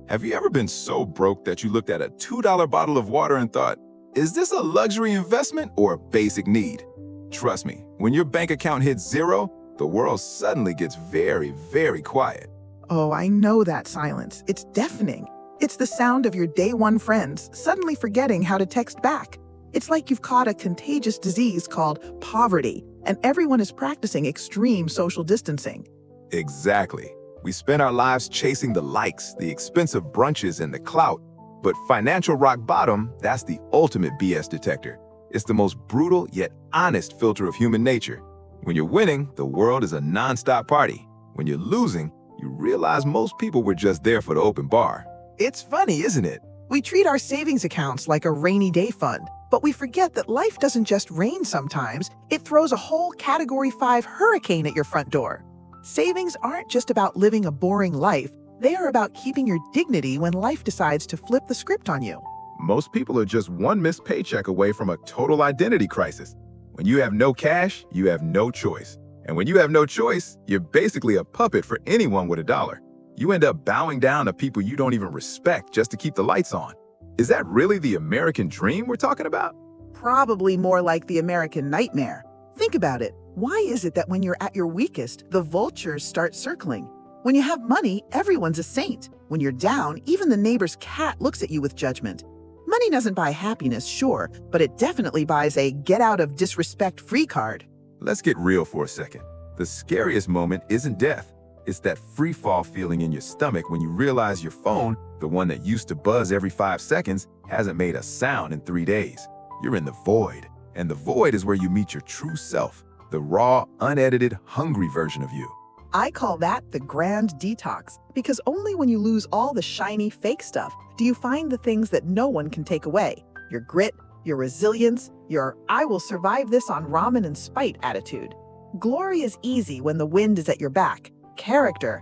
Have you ever been so broke that you looked at a $2 bottle of water and thought, is this a luxury investment or a basic need? Trust me, when your bank account hits zero, the world suddenly gets very, very quiet. Oh, I know that silence. It's deafening. It's the sound of your day one friends suddenly forgetting how to text back. It's like you've caught a contagious disease called poverty, and everyone is practicing extreme social distancing. Exactly. We spend our lives chasing the likes, the expensive brunches, and the clout. But financial rock bottom, that's the ultimate BS detector. It's the most brutal yet honest filter of human nature. When you're winning, the world is a non-stop party. When you're losing, you realize most people were just there for the open bar. It's funny, isn't it? We treat our savings accounts like a rainy day fund, but we forget that life doesn't just rain sometimes, it throws a whole Category 5 hurricane at your front door. Savings aren't just about living a boring life, they are about keeping your dignity when life decides to flip the script on you. Most people are just one missed paycheck away from a total identity crisis. When you have no cash, you have no choice. And when you have no choice, you're basically a puppet for anyone with a dollar. You end up bowing down to people you don't even respect just to keep the lights on. Is that really the American dream we're talking about? Probably more like the American nightmare. Think about it. Why is it that when you're at your weakest, the vultures start circling? When you have money, everyone's a saint. When you're down, even the neighbor's cat looks at you with judgment. Money doesn't buy happiness, sure, but it definitely buys a get-out-of-disrespect-free card. Let's get real for a second. The scariest moment isn't death. It's that free-fall feeling in your stomach when you realize your phone, the one that used to buzz every 5 seconds, hasn't made a sound in 3 days. You're in the void, and the void is where you meet your true self, the raw, unedited, hungry version of you. I call that the grand detox, because only when you lose all the shiny, fake stuff do you find the things that no one can take away. Your grit, your resilience, your I will survive this on ramen and spite attitude. Glory is easy when the wind is at your back. Character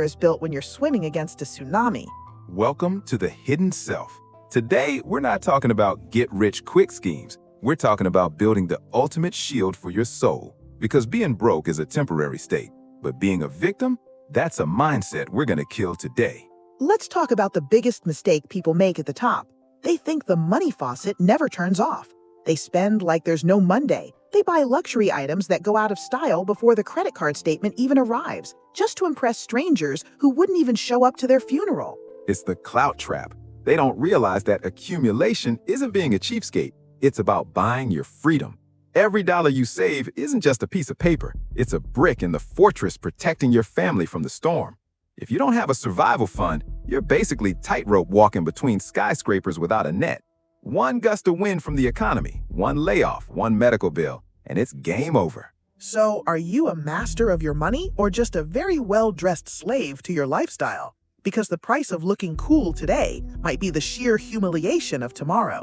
is built when you're swimming against a tsunami. Welcome to the hidden self. Today, we're not talking about get-rich-quick schemes. We're talking about building the ultimate shield for your soul. Because being broke is a temporary state, but being a victim, that's a mindset we're gonna kill today. Let's talk about the biggest mistake people make at the top. They think the money faucet never turns off. They spend like there's no Monday. They buy luxury items that go out of style before the credit card statement even arrives, just to impress strangers who wouldn't even show up to their funeral. It's the clout trap. They don't realize that accumulation isn't being a cheapskate. It's about buying your freedom. Every dollar you save isn't just a piece of paper. It's a brick in the fortress protecting your family from the storm. If you don't have a survival fund, you're basically tightrope walking between skyscrapers without a net. One gust of wind from the economy, one layoff, one medical bill, and it's game over. So, are you a master of your money or just a very well-dressed slave to your lifestyle? Because the price of looking cool today might be the sheer humiliation of tomorrow.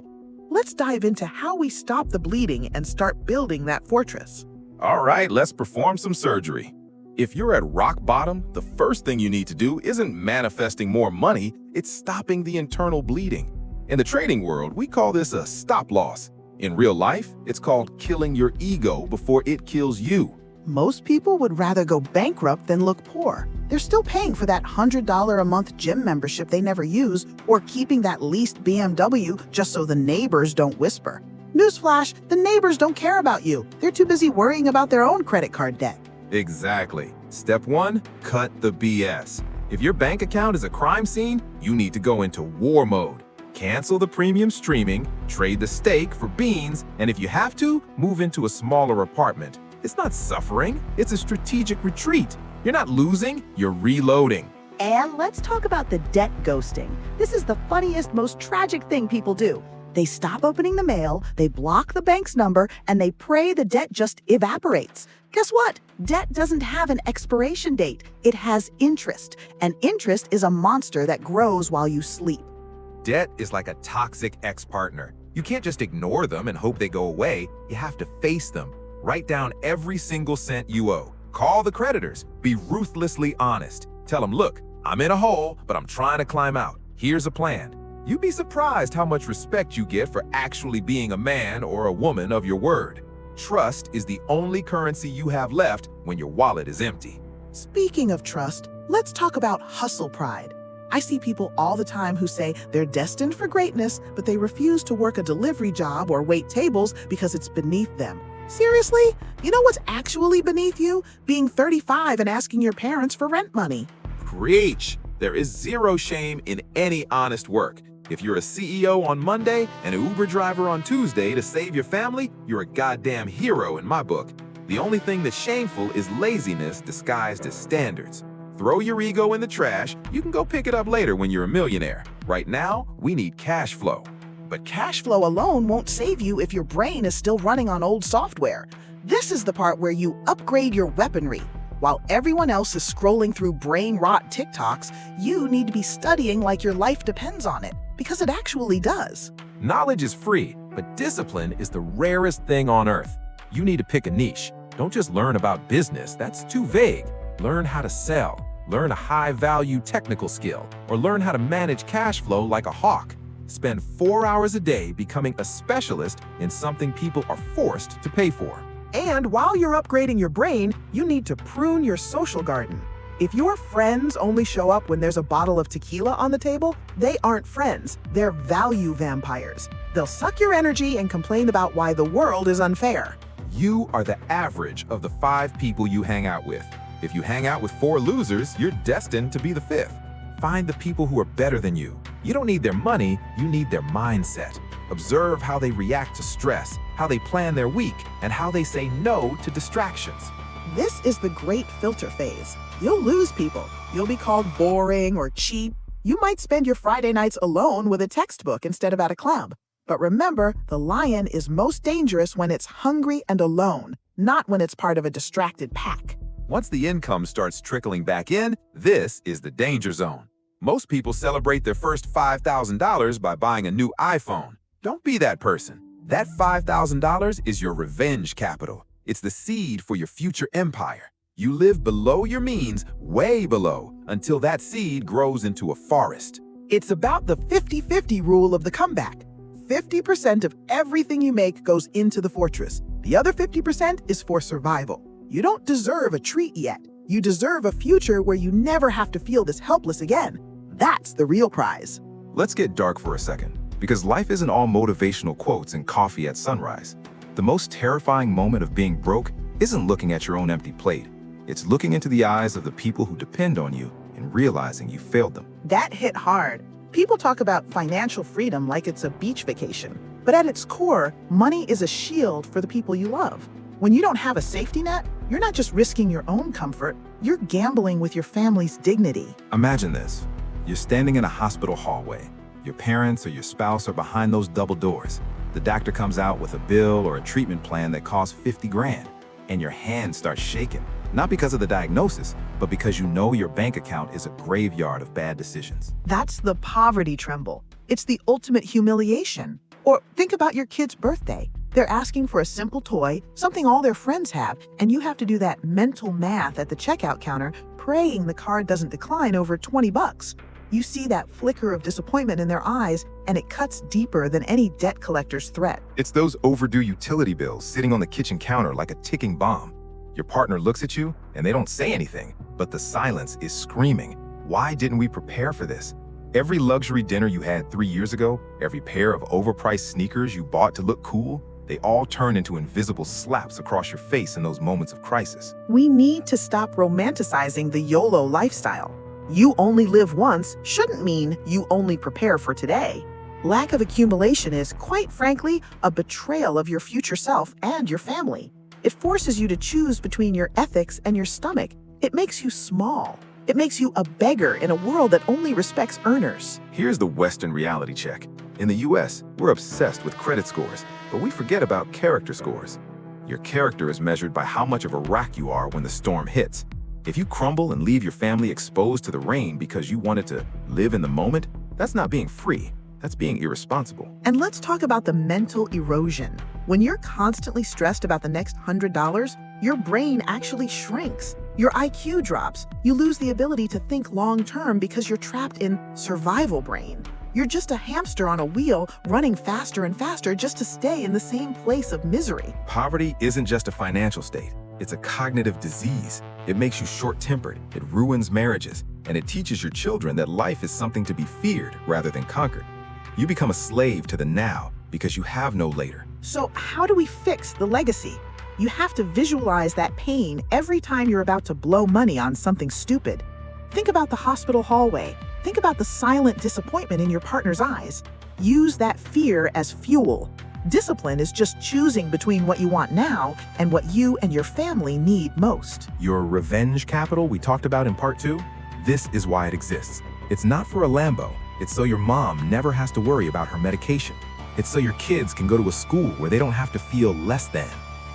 Let's dive into how we stop the bleeding and start building that fortress. All right, let's perform some surgery. If you're at rock bottom, the first thing you need to do isn't manifesting more money, it's stopping the internal bleeding. In the trading world, we call this a stop loss. In real life, it's called killing your ego before it kills you. Most people would rather go bankrupt than look poor. They're still paying for that $100 a month gym membership they never use, or keeping that leased BMW just so the neighbors don't whisper. Newsflash, the neighbors don't care about you. They're too busy worrying about their own credit card debt. Exactly. Step 1, cut the BS. If your bank account is a crime scene, you need to go into war mode. Cancel the premium streaming, trade the steak for beans, and if you have to, move into a smaller apartment. It's not suffering, it's a strategic retreat. You're not losing, you're reloading. And let's talk about the debt ghosting. This is the funniest, most tragic thing people do. They stop opening the mail, they block the bank's number, and they pray the debt just evaporates. Guess what? Debt doesn't have an expiration date. It has interest, and interest is a monster that grows while you sleep. Debt is like a toxic ex-partner. You can't just ignore them and hope they go away. You have to face them. Write down every single cent you owe. Call the creditors. Be ruthlessly honest. Tell them, look, I'm in a hole, but I'm trying to climb out. Here's a plan. You'd be surprised how much respect you get for actually being a man or a woman of your word. Trust is the only currency you have left when your wallet is empty. Speaking of trust, let's talk about hustle pride. I see people all the time who say they're destined for greatness, but they refuse to work a delivery job or wait tables because it's beneath them. Seriously? You know what's actually beneath you? Being 35 and asking your parents for rent money. Preach! There is zero shame in any honest work. If you're a CEO on Monday and an Uber driver on Tuesday to save your family, you're a goddamn hero in my book. The only thing that's shameful is laziness disguised as standards. Throw your ego in the trash. You can go pick it up later when you're a millionaire. Right now, we need cash flow. But cash flow alone won't save you if your brain is still running on old software. This is the part where you upgrade your weaponry. While everyone else is scrolling through brain rot TikToks, you need to be studying like your life depends on it, because it actually does. Knowledge is free, but discipline is the rarest thing on earth. You need to pick a niche. Don't just learn about business, that's too vague. Learn how to sell, learn a high-value technical skill, or learn how to manage cash flow like a hawk. Spend 4 hours a day becoming a specialist in something people are forced to pay for. And while you're upgrading your brain, you need to prune your social garden. If your friends only show up when there's a bottle of tequila on the table, they aren't friends, they're value vampires. They'll suck your energy and complain about why the world is unfair. You are the average of the 5 people you hang out with. If you hang out with 4 losers, you're destined to be the 5th. Find the people who are better than you. You don't need their money, you need their mindset. Observe how they react to stress, how they plan their week, and how they say no to distractions. This is the great filter phase. You'll lose people. You'll be called boring or cheap. You might spend your Friday nights alone with a textbook instead of at a club. But remember, the lion is most dangerous when it's hungry and alone, not when it's part of a distracted pack. Once the income starts trickling back in, this is the danger zone. Most people celebrate their first $5,000 by buying a new iPhone. Don't be that person. That $5,000 is your revenge capital. It's the seed for your future empire. You live below your means, way below, until that seed grows into a forest. It's about the 50-50 rule of the comeback. 50% of everything you make goes into the fortress. The other 50% is for survival. You don't deserve a treat yet. You deserve a future where you never have to feel this helpless again. That's the real prize. Let's get dark for a second, because life isn't all motivational quotes and coffee at sunrise. The most terrifying moment of being broke isn't looking at your own empty plate. It's looking into the eyes of the people who depend on you and realizing you failed them. That hit hard. People talk about financial freedom like it's a beach vacation. But at its core, money is a shield for the people you love. When you don't have a safety net, you're not just risking your own comfort, you're gambling with your family's dignity. Imagine this. You're standing in a hospital hallway. Your parents or your spouse are behind those double doors. The doctor comes out with a bill or a treatment plan that costs 50 grand, and your hand starts shaking. Not because of the diagnosis, but because you know your bank account is a graveyard of bad decisions. That's the poverty tremble. It's the ultimate humiliation. Or think about your kid's birthday. They're asking for a simple toy, something all their friends have, and you have to do that mental math at the checkout counter, praying the card doesn't decline over 20 bucks. You see that flicker of disappointment in their eyes, and it cuts deeper than any debt collector's threat. It's those overdue utility bills sitting on the kitchen counter like a ticking bomb. Your partner looks at you, and they don't say anything, but the silence is screaming. Why didn't we prepare for this? Every luxury dinner you had 3 years ago, every pair of overpriced sneakers you bought to look cool, they all turn into invisible slaps across your face in those moments of crisis. We need to stop romanticizing the YOLO lifestyle. You only live once shouldn't mean you only prepare for today. Lack of accumulation is, quite frankly, a betrayal of your future self and your family. It forces you to choose between your ethics and your stomach. It makes you small. It makes you a beggar in a world that only respects earners. Here's the Western reality check. In the US, we're obsessed with credit scores, but we forget about character scores. Your character is measured by how much of a rock you are when the storm hits. If you crumble and leave your family exposed to the rain because you wanted to live in the moment, that's not being free. That's being irresponsible. And let's talk about the mental erosion. When you're constantly stressed about the next $100, your brain actually shrinks. Your IQ drops. You lose the ability to think long-term because you're trapped in survival brain. You're just a hamster on a wheel running faster and faster just to stay in the same place of misery. Poverty isn't just a financial state. It's a cognitive disease. It makes you short-tempered, it ruins marriages, and it teaches your children that life is something to be feared rather than conquered. You become a slave to the now because you have no later. So how do we fix the legacy? You have to visualize that pain every time you're about to blow money on something stupid. Think about the hospital hallway. Think about the silent disappointment in your partner's eyes. Use that fear as fuel. Discipline is just choosing between what you want now and what you and your family need most. Your revenge capital we talked about in part 2? This is why it exists. It's not for a Lambo. It's so your mom never has to worry about her medication. It's so your kids can go to a school where they don't have to feel less than.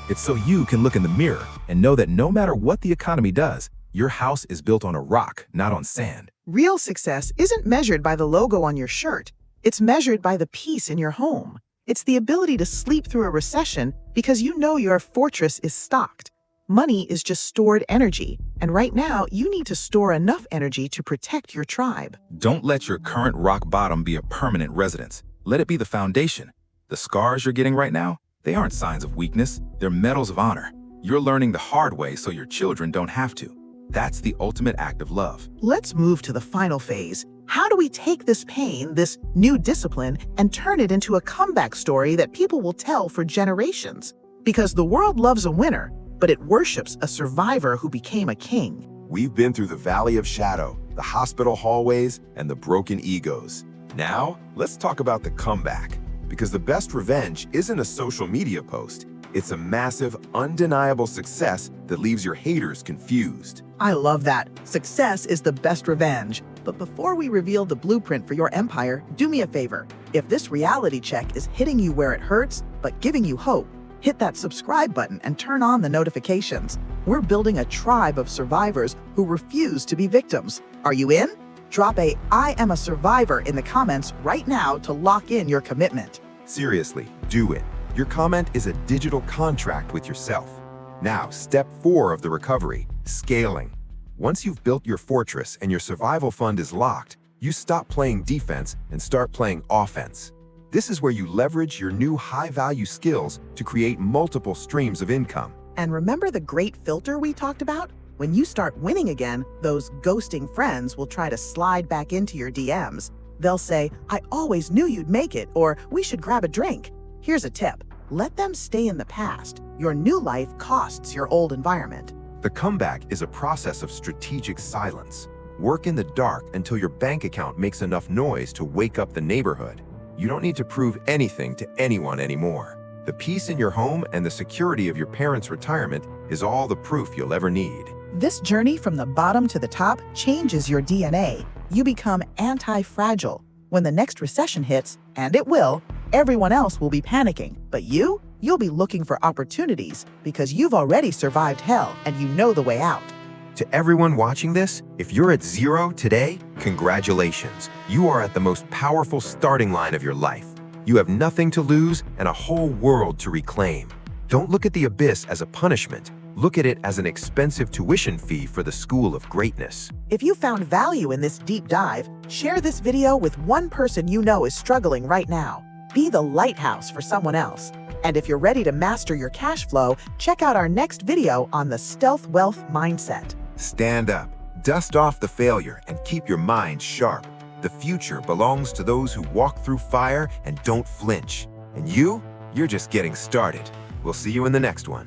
It's so you can look in the mirror and know that no matter what the economy does, your house is built on a rock, not on sand. Real success isn't measured by the logo on your shirt. It's measured by the peace in your home. It's the ability to sleep through a recession because you know your fortress is stocked. Money is just stored energy, and right now you need to store enough energy to protect your tribe. Don't let your current rock bottom be a permanent residence. Let it be the foundation. The scars you're getting right now, they aren't signs of weakness, they're medals of honor. You're learning the hard way so your children don't have to. That's the ultimate act of love. Let's move to the final phase. How do we take this pain, this new discipline, and turn it into a comeback story that people will tell for generations? Because the world loves a winner, but it worships a survivor who became a king. We've been through the valley of shadow, the hospital hallways, and the broken egos. Now, let's talk about the comeback. Because the best revenge isn't a social media post. It's a massive, undeniable success that leaves your haters confused. I love that. Success is the best revenge. But before we reveal the blueprint for your empire, do me a favor. If this reality check is hitting you where it hurts, but giving you hope, hit that subscribe button and turn on the notifications. We're building a tribe of survivors who refuse to be victims. Are you in? Drop a "I am a survivor" in the comments right now to lock in your commitment. Seriously, do it. Your comment is a digital contract with yourself. Now, step 4 of the recovery, scaling. Once you've built your fortress and your survival fund is locked, you stop playing defense and start playing offense. This is where you leverage your new high-value skills to create multiple streams of income. And remember the great filter we talked about? When you start winning again, those ghosting friends will try to slide back into your DMs. They'll say, "I always knew you'd make it," or "We should grab a drink." Here's a tip. Let them stay in the past. Your new life costs your old environment. The comeback is a process of strategic silence. Work in the dark until your bank account makes enough noise to wake up the neighborhood. You don't need to prove anything to anyone anymore. The peace in your home and the security of your parents' retirement is all the proof you'll ever need. This journey from the bottom to the top changes your DNA. You become anti-fragile. When the next recession hits, and it will, everyone else will be panicking. But you'll be looking for opportunities because you've already survived hell and you know the way out. To everyone watching this, if you're at 0 today, congratulations. You are at the most powerful starting line of your life. You have nothing to lose and a whole world to reclaim. Don't look at the abyss as a punishment. Look at it as an expensive tuition fee for the school of greatness. If you found value in this deep dive, share this video with one person you know is struggling right now. Be the lighthouse for someone else. And if you're ready to master your cash flow, check out our next video on the stealth wealth mindset. Stand up, dust off the failure, and keep your mind sharp. The future belongs to those who walk through fire and don't flinch. And you're just getting started. We'll see you in the next one.